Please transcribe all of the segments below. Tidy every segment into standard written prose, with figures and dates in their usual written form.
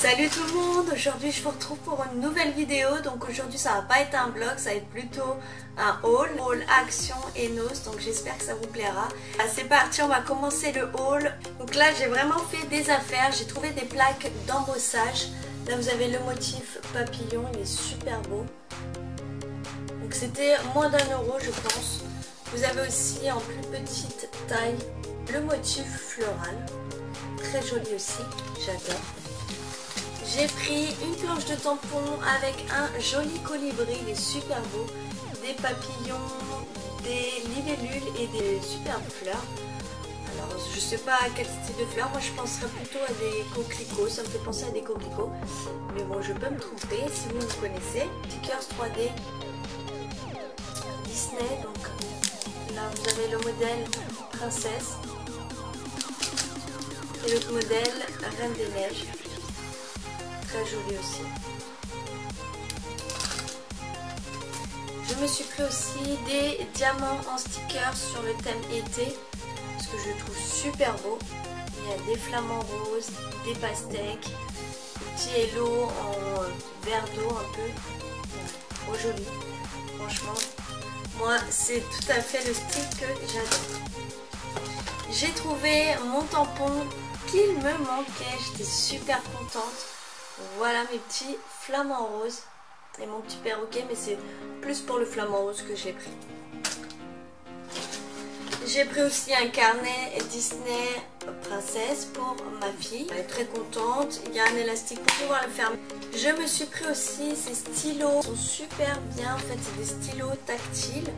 Salut tout le monde, aujourd'hui je vous retrouve pour une nouvelle vidéo. Donc aujourd'hui ça va pas être un vlog, ça va être plutôt un haul action Enos, donc j'espère que ça vous plaira. C'est parti, on va commencer le haul. Donc là j'ai vraiment fait des affaires, j'ai trouvé des plaques d'embossage. Là vous avez le motif papillon, il est super beau. Donc c'était moins d'1 € je pense. Vous avez aussi en plus petite taille le motif floral, très joli aussi, j'adore. J'ai pris une planche de tampon avec un joli colibri, il est super beau, des papillons, des libellules et des superbes fleurs. Alors je sais pas à quel style de fleurs, moi je penserais plutôt à des coquelicots, ça me fait penser à des coquelicots. Mais bon, je peux me tromper si vous me connaissez. Stickers 3D Disney, donc là vous avez le modèle princesse et le modèle Reine des Neiges. Très joli aussi. Je me suis pris aussi des diamants en stickers sur le thème été parce que je le trouve super beau. Il y a des flamants roses, des pastèques, des petits hello en vert d'eau un peu. Trop joli. Franchement, moi c'est tout à fait le style que j'adore. J'ai trouvé mon tampon qu'il me manquait, j'étais super contente. Voilà mes petits flamants roses et mon petit perroquet, mais c'est plus pour le flamant rose que j'ai pris. J'ai pris aussi un carnet Disney princesse pour ma fille. Elle est très contente. Il y a un élastique pour pouvoir le fermer. Je me suis pris aussi ces stylos. Ils sont super bien. En fait, c'est des stylos tactiles.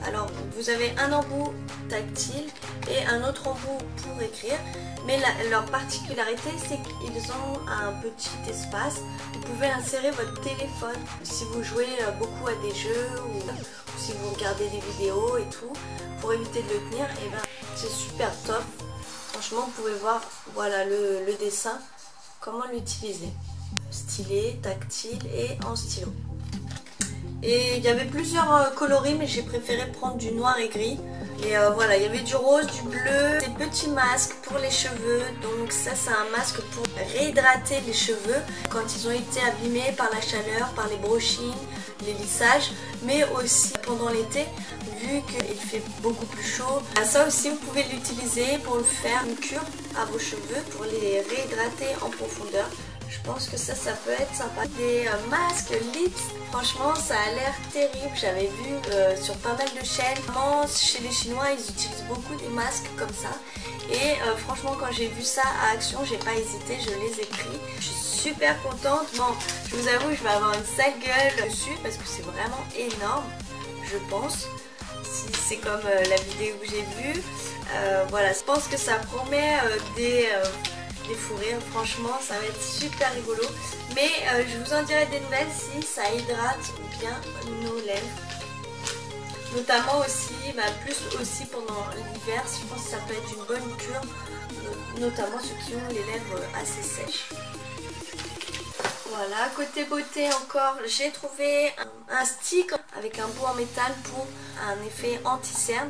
Alors, vous avez un embout tactile et un autre embout pour écrire. Mais leur particularité, c'est qu'ils ont un petit espace. Vous pouvez insérer votre téléphone si vous jouez beaucoup à des jeux ou si vous regardez des vidéos et tout. Pour éviter de le tenir, et ben, c'est super top. Franchement, vous pouvez voir voilà, le dessin, comment l'utiliser. Stylet, tactile et en stylo. Et il y avait plusieurs coloris, mais j'ai préféré prendre du noir et gris. Et voilà, il y avait du rose, du bleu, des petits masques pour les cheveux. Donc ça, c'est un masque pour réhydrater les cheveux quand ils ont été abîmés par la chaleur, par les brochings, les lissages, mais aussi pendant l'été, vu qu'il fait beaucoup plus chaud. Ça aussi, vous pouvez l'utiliser pour faire une cure à vos cheveux, pour les réhydrater en profondeur. Je pense que ça peut être sympa. Des masques lips, franchement ça a l'air terrible. J'avais vu sur pas mal de chaînes. Chez les Chinois, ils utilisent beaucoup des masques comme ça. Et franchement, quand j'ai vu ça à Action, j'ai pas hésité, je les ai pris. Je suis super contente. Bon, je vous avoue, je vais avoir une sale gueule dessus parce que c'est vraiment énorme, je pense. Si c'est comme la vidéo que j'ai vue. Voilà, je pense que ça promet des fous rires, franchement ça va être super rigolo, mais je vous en dirai des nouvelles si ça hydrate bien nos lèvres, notamment aussi, plus aussi pendant l'hiver. Je pense que ça peut être une bonne cure, notamment ceux qui ont les lèvres assez sèches. Voilà, côté beauté encore, j'ai trouvé un stick avec un bout en métal pour un effet anti-cerne,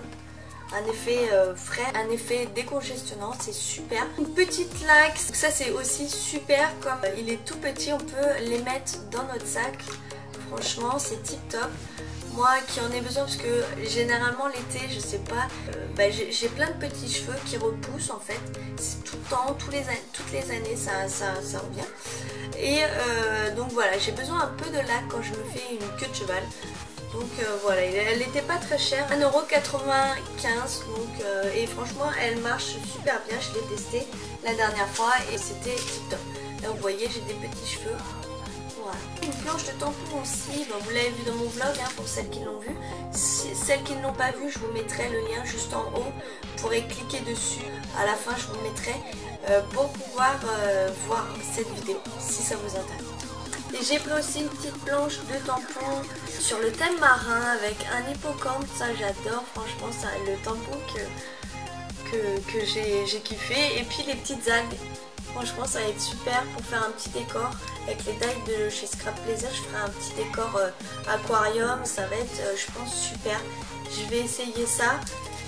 un effet frais, un effet décongestionnant, c'est super. Une petite laque, ça c'est aussi super, comme il est tout petit, on peut les mettre dans notre sac. Franchement c'est tip top. Moi qui en ai besoin parce que généralement l'été, je sais pas, j'ai plein de petits cheveux qui repoussent en fait. C'est tout le temps, toutes les années ça revient. Et donc voilà, j'ai besoin un peu de laque quand je me fais une queue de cheval. Donc voilà, elle n'était pas très chère, 1,95 €, donc, et franchement elle marche super bien, je l'ai testée la dernière fois et c'était tip top. Là vous voyez, j'ai des petits cheveux. Voilà. Une planche de tampon aussi, vous l'avez vu dans mon vlog pour celles qui l'ont vu. Celles qui ne l'ont pas vu, je vous mettrai le lien juste en haut. Vous pourrez cliquer dessus, à la fin je vous le mettrai pour pouvoir voir cette vidéo si ça vous intéresse. Et j'ai pris aussi une petite planche de tampon sur le thème marin avec un hippocampe, ça j'adore, franchement c'est le tampon que j'ai kiffé. Et puis les petites algues, franchement ça va être super pour faire un petit décor avec les dailles de chez Scrap Plaisir. Je ferai un petit décor aquarium, ça va être je pense super, je vais essayer ça.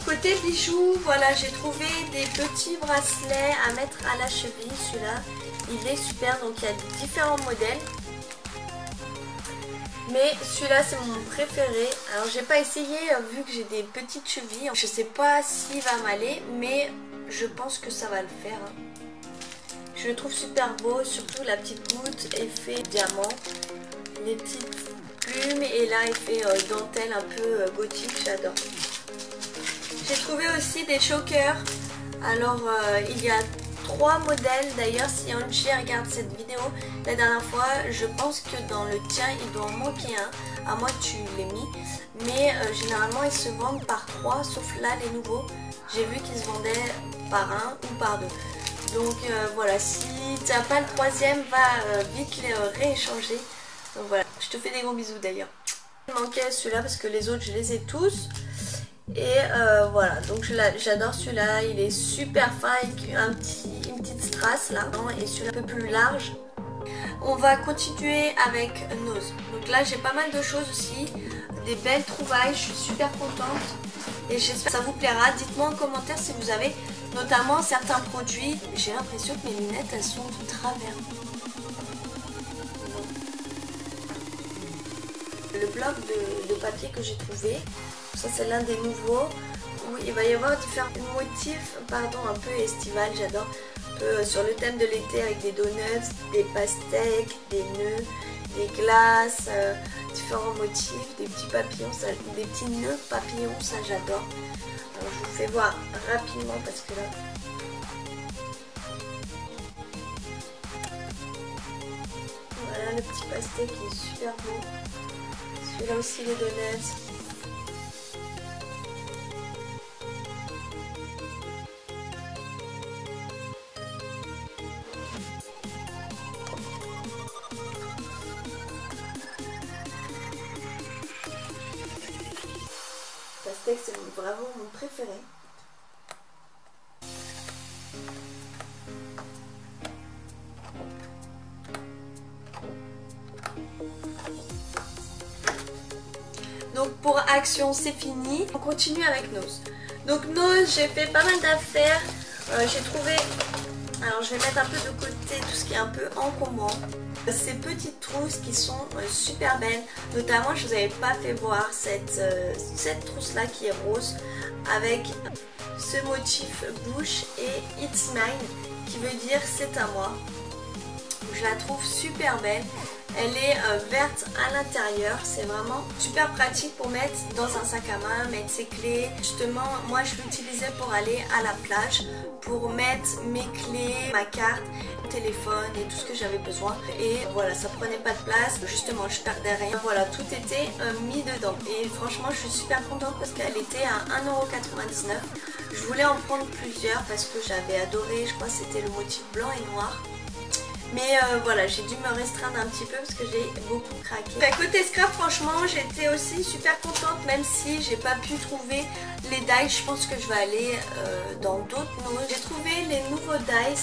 Côté bijoux, voilà, j'ai trouvé des petits bracelets à mettre à la cheville, celui-là il est super. Donc il y a différents modèles. Mais celui-là c'est mon préféré. Alors j'ai pas essayé vu que j'ai des petites chevilles. Je sais pas s'il va m'aller, mais je pense que ça va le faire. Je le trouve super beau, surtout la petite goutte effet diamant. Les petites plumes et là effet dentelle un peu gothique, j'adore. J'ai trouvé aussi des chokers. Alors il y a 3 modèles. D'ailleurs si Angie regarde cette vidéo la dernière fois, je pense que dans le tien il doit en manquer un, à moins que tu l'aies mis. Mais généralement ils se vendent par 3, sauf là les nouveaux. J'ai vu qu'ils se vendaient par 1 ou par 2. Donc voilà, si tu n'as pas le 3e, va vite les rééchanger. Donc voilà, je te fais des gros bisous d'ailleurs. Il manquait celui-là parce que les autres je les ai tous. Et voilà, donc j'adore celui-là, il est super fin avec une petite strass là. Et celui-là un peu plus large. On va continuer avec Nose. Donc là j'ai pas mal de choses aussi, des belles trouvailles, je suis super contente. Et j'espère que ça vous plaira. Dites-moi en commentaire si vous avez notamment certains produits. J'ai l'impression que mes lunettes elles sont de travers. Le bloc de papier que j'ai trouvé, ça c'est l'un des nouveaux, où il va y avoir différents motifs un peu estival, j'adore. Sur le thème de l'été avec des donuts, des pastèques, des nœuds, des glaces, différents motifs, des petits papillons, des petits nœuds papillons, ça j'adore. Alors je vous fais voir rapidement parce que là... Voilà le petit pastèque qui est super beau. Celui-là aussi les donuts. Pastèque c'est vraiment mon préféré. Donc pour Action c'est fini, on continue avec Nose. Donc Nose, j'ai fait pas mal d'affaires, j'ai trouvé, alors je vais mettre un peu de côté tout ce qui est un peu encombrant. Ces petites trousses qui sont super belles, notamment je vous avais pas fait voir cette trousse là qui est rose avec ce motif bouche et It's Mine qui veut dire c'est à moi. Je la trouve super belle. Elle est verte à l'intérieur, c'est vraiment super pratique pour mettre dans un sac à main, mettre ses clés. Justement, moi je l'utilisais pour aller à la plage, pour mettre mes clés, ma carte, mon téléphone et tout ce que j'avais besoin. Et voilà, ça prenait pas de place, justement je perdais rien. Voilà, tout était mis dedans. Et franchement, je suis super contente parce qu'elle était à 1,99 €. Je voulais en prendre plusieurs parce que j'avais adoré, je crois que c'était le motif blanc et noir. Mais voilà, j'ai dû me restreindre un petit peu parce que j'ai beaucoup craqué. À côté scrap, franchement, j'étais aussi super contente, même si j'ai pas pu trouver les dies. Je pense que je vais aller dans d'autres Nose. J'ai trouvé les nouveaux dies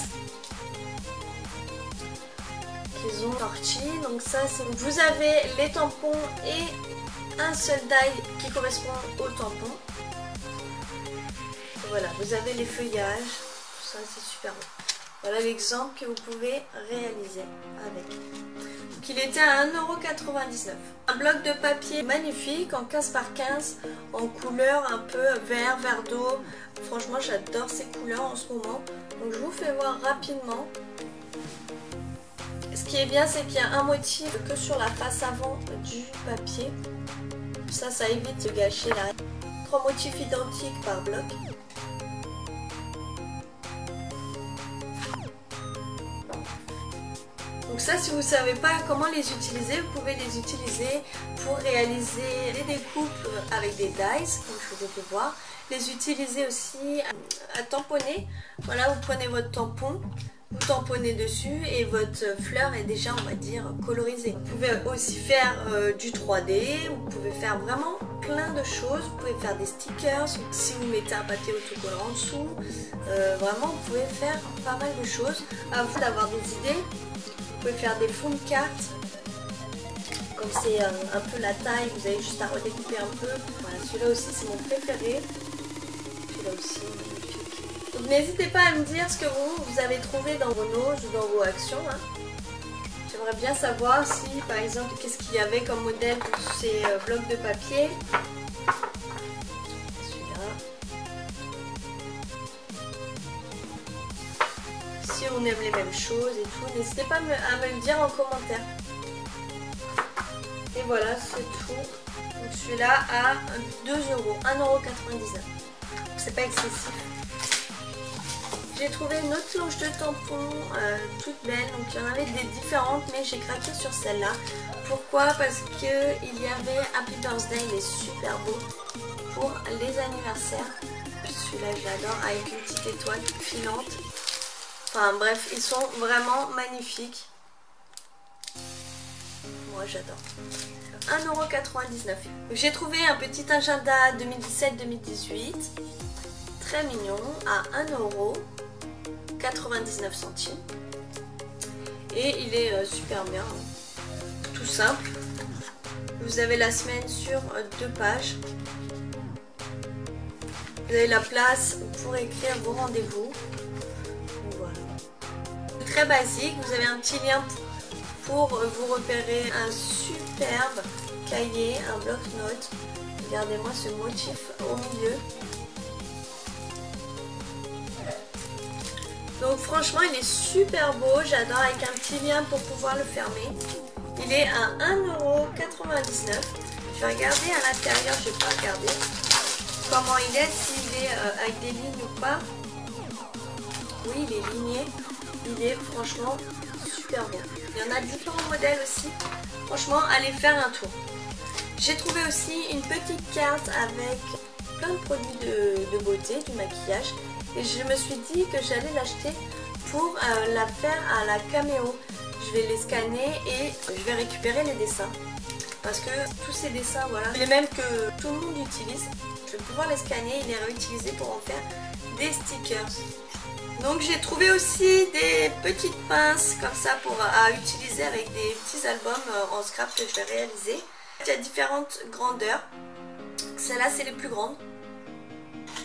qu'ils ont sortis. Donc ça, vous avez les tampons et un seul die qui correspond au tampon. Voilà, vous avez les feuillages. Tout ça, c'est super beau. Voilà l'exemple que vous pouvez réaliser avec. Donc il était à 1,99 €. Un bloc de papier magnifique en 15 par 15 en couleur un peu vert, vert d'eau. Franchement j'adore ces couleurs en ce moment. Donc je vous fais voir rapidement. Ce qui est bien c'est qu'il y a un motif que sur la face avant du papier. Ça évite de gâcher la... 3 motifs identiques par bloc. Donc ça, si vous ne savez pas comment les utiliser, vous pouvez les utiliser pour réaliser des découpes avec des dies, comme je vous ai fait voir. Les utiliser aussi à tamponner. Voilà, vous prenez votre tampon, vous tamponnez dessus et votre fleur est déjà, on va dire, colorisée. Vous pouvez aussi faire du 3D, vous pouvez faire vraiment plein de choses. Vous pouvez faire des stickers, si vous mettez un papier autocollant en dessous. Vraiment, vous pouvez faire pas mal de choses. À vous d'avoir des idées. Vous pouvez faire des fonds de cartes, comme c'est un peu la taille, vous avez juste à redécouper un peu. Voilà, celui-là aussi c'est mon préféré. Celui-là aussi magnifique. N'hésitez pas à me dire ce que vous avez trouvé dans vos notes ou dans vos actions. Hein. J'aimerais bien savoir si, par exemple, qu'est-ce qu'il y avait comme modèle pour ces blocs de papier. Celui-là. Si on aime les mêmes choses et tout, n'hésitez pas à me le dire en commentaire. Et voilà, c'est tout. Donc celui-là à 2 €, 1,99 €. C'est pas excessif. J'ai trouvé une autre planche de tampons toute belle. Donc il y en avait des différentes, mais j'ai craqué sur celle-là. Pourquoi? Parce qu'il y avait Happy Birthday, il est super beau pour les anniversaires. Celui-là je l'adore avec une petite étoile filante. Enfin bref, ils sont vraiment magnifiques. Moi j'adore. 1,99 €. J'ai trouvé un petit agenda 2017-2018. Très mignon à 1,99 €. Et il est super bien. Tout simple. Vous avez la semaine sur 2 pages. Vous avez la place pour écrire vos rendez-vous. Voilà. Très basique. Vous avez un petit lien pour vous repérer un superbe cahier, un bloc-notes. Regardez-moi ce motif au milieu. Donc franchement il est super beau, j'adore, avec un petit lien pour pouvoir le fermer. Il est à 1,99 €. Je vais regarder à l'intérieur, je vais pas regarder comment il est, s'il est avec des lignes ou pas. Oui, il est ligné, il est franchement super bien. Il y en a différents modèles aussi, franchement allez faire un tour. J'ai trouvé aussi une petite carte avec plein de produits de beauté, du maquillage. Et je me suis dit que j'allais l'acheter pour la faire à la caméo. Je vais les scanner et je vais récupérer les dessins. Parce que tous ces dessins, voilà, les mêmes que tout le monde utilise. Je vais pouvoir les scanner et les réutiliser pour en faire des stickers. Donc j'ai trouvé aussi des petites pinces comme ça à utiliser avec des petits albums en scrap que je vais réaliser. Il y a différentes grandeurs. Celles-là, c'est les plus grandes.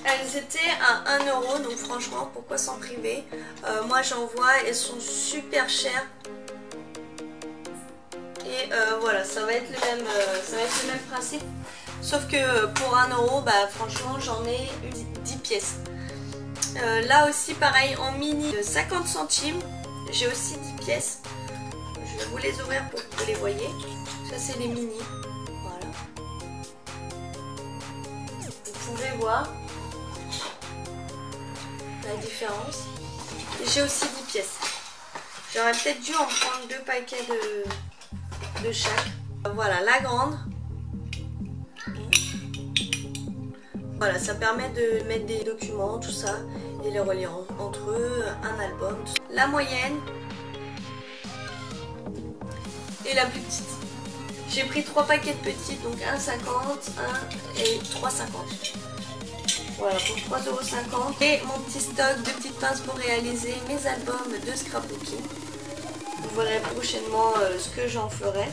Elles étaient à 1 €, donc franchement pourquoi s'en priver. Moi j'en vois, elles sont super chères. Et voilà, ça va être le même principe. Sauf que pour 1 €, bah franchement j'en ai 10 pièces. Là aussi pareil en mini de 50 centimes. J'ai aussi 10 pièces. Je vais vous les ouvrir pour que vous les voyez. Ça c'est les mini. Voilà. Vous pouvez voir la différence. J'ai aussi 10 pièces. J'aurais peut-être dû en prendre 2 paquets de chaque. Voilà la grande. Voilà, ça permet de mettre des documents, tout ça, et les relier entre eux, un album. La moyenne et la plus petite. J'ai pris 3 paquets de petites, donc 1,50, 1 et 3,50. Voilà, pour 3,50 €. Et mon petit stock de petites pinces pour réaliser mes albums de scrapbooking. Vous verrez prochainement ce que j'en ferai.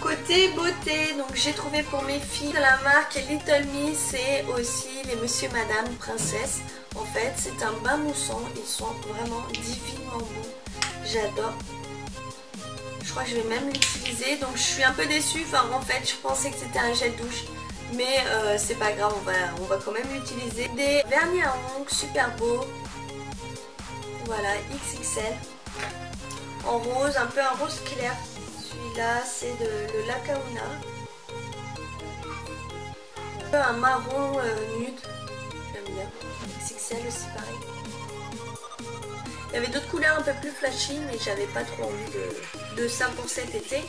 Côté beauté, donc j'ai trouvé pour mes filles de la marque Little Miss et aussi les Monsieur Madame Princesse. En fait, c'est un bain moussant. Ils sont vraiment divinement bons. J'adore. Je crois que je vais même l'utiliser. Donc je suis un peu déçue. Enfin, en fait, je pensais que c'était un gel douche. Mais c'est pas grave, on va quand même l'utiliser. Des vernis à ongles super beaux. Voilà, XXL. En rose, un peu un rose clair. Celui-là, c'est le Lacauna. Un marron nude. J'aime bien. XXL aussi, pareil. Il y avait d'autres couleurs un peu plus flashy, mais j'avais pas trop envie de ça pour cet été.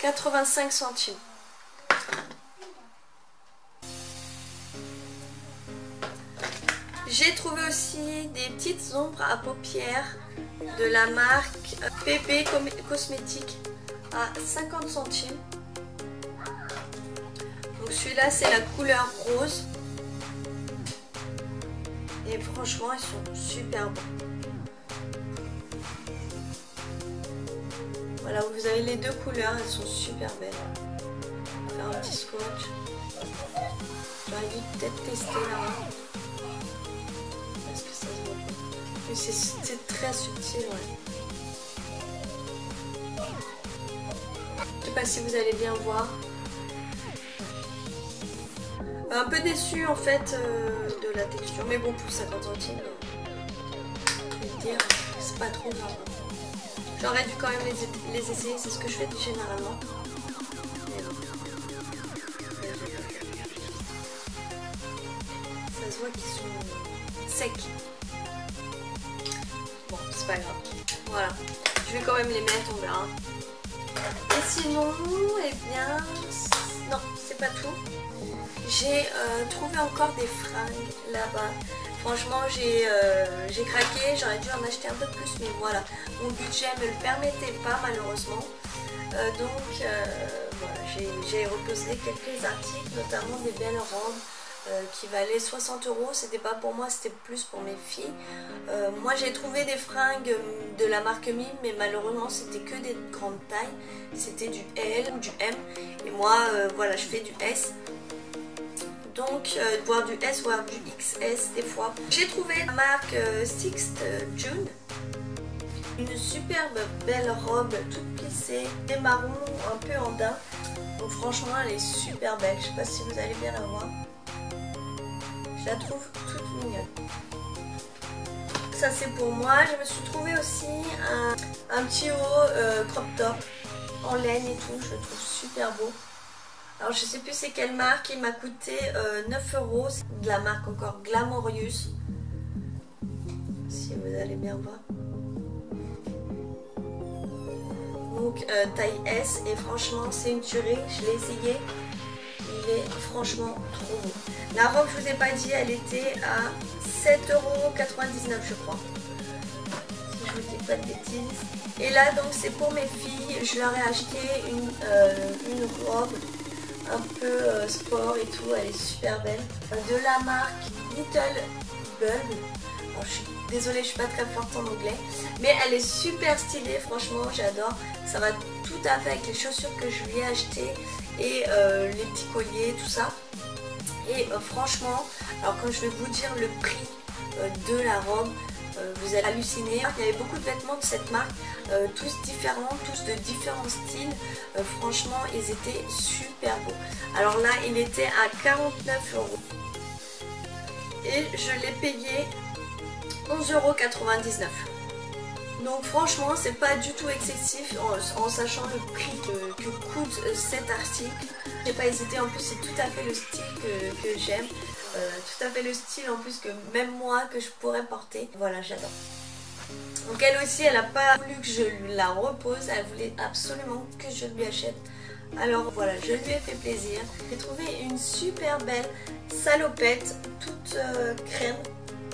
85 centimes. J'ai trouvé aussi des petites ombres à paupières de la marque PP Cosmétiques à 50 centimes. Donc celui-là c'est la couleur rose. Et franchement ils sont super bons. Voilà, vous avez les deux couleurs, elles sont super belles. On va faire un petit swatch. J'aurais dû peut-être tester là. Est-ce que ça se Oui, c'est très subtil, ouais. Je sais pas si vous allez bien voir. Un peu déçu en fait de la texture, mais bon, pour 50 centimes, je vais dire, c'est pas trop grave. J'aurais dû quand même les essayer, c'est ce que je fais généralement. Mais bon. Ça se voit qu'ils sont secs. Bon, c'est pas grave. Voilà, je vais quand même les mettre, on verra. Et sinon, eh bien, non, c'est pas tout. J'ai trouvé encore des fringues là-bas. Franchement, j'ai craqué, j'aurais dû en acheter un peu plus, mais voilà, mon budget ne me le permettait pas malheureusement. Voilà, j'ai reposé quelques articles, notamment des belles robes qui valaient 60 €. C'était pas pour moi, c'était plus pour mes filles. Moi, j'ai trouvé des fringues de la marque Mime, mais malheureusement, c'était que des grandes tailles. C'était du L ou du M. Et moi, voilà, je fais du S. Donc, voire du S, voire du XS des fois. J'ai trouvé la marque Sixth June. Une superbe belle robe toute plissée, des marrons un peu en daim. Donc franchement, elle est super belle. Je sais pas si vous allez bien la voir. Je la trouve toute mignonne. Ça c'est pour moi. Je me suis trouvé aussi un petit haut crop top en laine et tout. Je le trouve super beau. Alors je sais plus c'est quelle marque, il m'a coûté 9 €, c'est de la marque encore Glamorious, si vous allez bien voir. Donc taille S et franchement c'est une tuerie, je l'ai essayé, il est franchement trop beau. La robe je vous ai pas dit, elle était à 7,99 € je crois, si je vous dis pas de bêtises. Et là donc c'est pour mes filles, je leur ai acheté une robe un peu sport et tout, elle est super belle, de la marque Little Bulb. Alors, je suis désolée, je suis pas très forte en anglais, mais elle est super stylée, franchement j'adore. Ça va tout à fait avec les chaussures que je lui ai achetées et les petits colliers, tout ça. Et franchement, alors quand je vais vous dire le prix de la robe, vous allez halluciner. Il y avait beaucoup de vêtements de cette marque, tous différents, tous de différents styles. Franchement, ils étaient super beaux. Alors là, il était à 49 €. Et je l'ai payé 11,99 €. Donc franchement, c'est pas du tout excessif en sachant le prix que coûte cet article. J'ai pas hésité, en plus c'est tout à fait le style que j'aime. Tout à fait le style en plus que même moi que je pourrais porter. Voilà, j'adore. Donc elle aussi, elle n'a pas voulu que je la repose, elle voulait absolument que je lui achète. Alors voilà, je lui ai fait plaisir. J'ai trouvé une super belle salopette toute crème,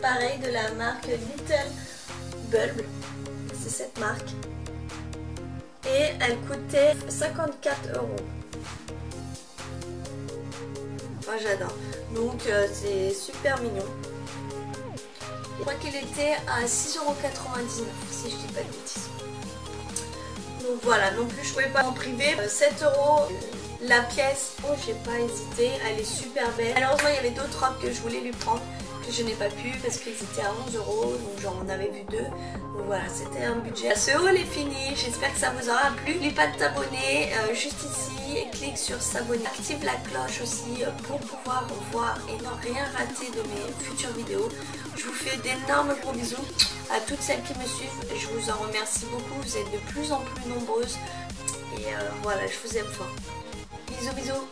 pareil de la marque Little Bulb. C'est cette marque. Et elle coûtait 54 €. Enfin, j'adore. Donc c'est super mignon. Je crois qu'il était à 6,99 € si je dis pas de bêtises. Donc voilà, non plus je pouvais pas en priver. 7 € la pièce. Oh, j'ai pas hésité, elle est super belle. Malheureusement il y avait d'autres robes que je voulais lui prendre, que je n'ai pas pu parce qu'ils étaient à 11 €, donc j'en avais vu deux. Donc voilà, c'était un budget. Ce haul est fini, j'espère que ça vous aura plu. N'oublie pas de t'abonner juste ici et clique sur s'abonner. Active la cloche aussi pour pouvoir voir et ne rien rater de mes futures vidéos. Je vous fais d'énormes gros bisous à toutes celles qui me suivent. Je vous en remercie beaucoup, vous êtes de plus en plus nombreuses. Et voilà, je vous aime fort. Bisous bisous.